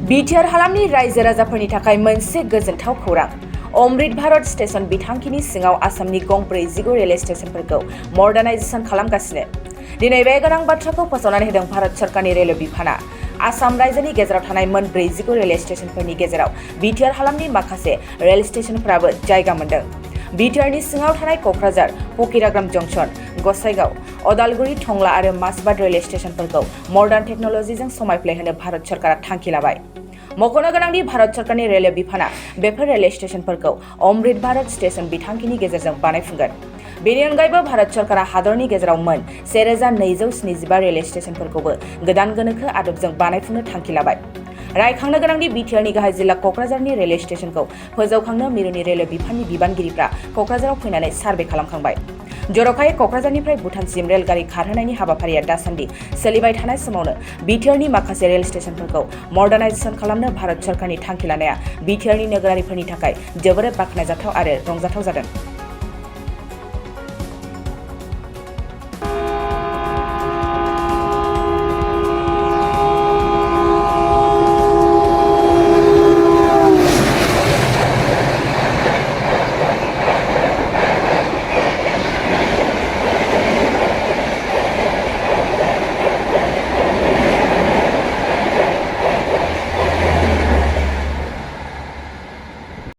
BTR हालामनि रायजो राजाफोरनि थाखाय मोनसे गोजोनथाव खौरां। अमृत भारत स्टेशन बिथांखिनि सिङाव आसामनि गं 44 रेलवे स्टेशनफोरखौ मडार्नाइजेशन खालामगासिनो। दिनै बे गोनां बाथ्राखौ फोसावनानै होदों भारत सरकारनि रेलवे बिफाना। आसाम रायजोनि गेजेराव थानाय मोन 44 रेलवे स्टेशनफोरनि गेजेराव बिटिआर हालामनि माखासे रेल स्टेशनफोराबो जायगा मोनदों। बिटिआरनि सिङाव थानाय क'क्राझार, फकिराग्राम जंक्शन, गसाइगाव, अदालगुरि, टंला आरो मासबाद रेलवे स्टेशनफोरखौ मडार्न टेक्न'लजिजों समायफ्लेहोनो भारत सरकारा थांखि लाबाय। मख'नो गोनांदि भारत सरकारनि रेलवे बिफाना बेफोर रेलवे स्टेशनफोरखौ अमृत भारत स्टेशन बिथांखिनि गेजेरजों बानायफुंगोन। बेनि अनगायैबो भारत सरकारा हादरनि गेजेराव मोन 1275 रेलवे स्टेशनफोरखौबो गोदान गोनोखो आदबजों बानायफुंनो थांखि लाबाय। रायखांनो गोनांदि बिटिआरनि गाहाय जिल्ला क'क्राझारनि रेलवे स्टेशनखौ फोजौखांनो मिरुनि रेलवे बिफाननि बिबानगिरिफ्रा क'क्राझाराव फैनानै सार्भे खालामखांबाय। जर'खायै क'क्राझारनिफ्राय भुटानसिम रेलगारि खारहोनायनि हाबाफारिया दासान्दि सोलिबाय थानाय समावनो बिटिआरनि माखासे रेल स्टेशनफोरखौ मडार्नाइजेशन खालामनो भारत सरकारनि थांखि लानाया बिटिआरनि नोगोरारिफोरनि थाखाय जोबोरै बाख्नायजाथाव आरो रंजाथाव जादों।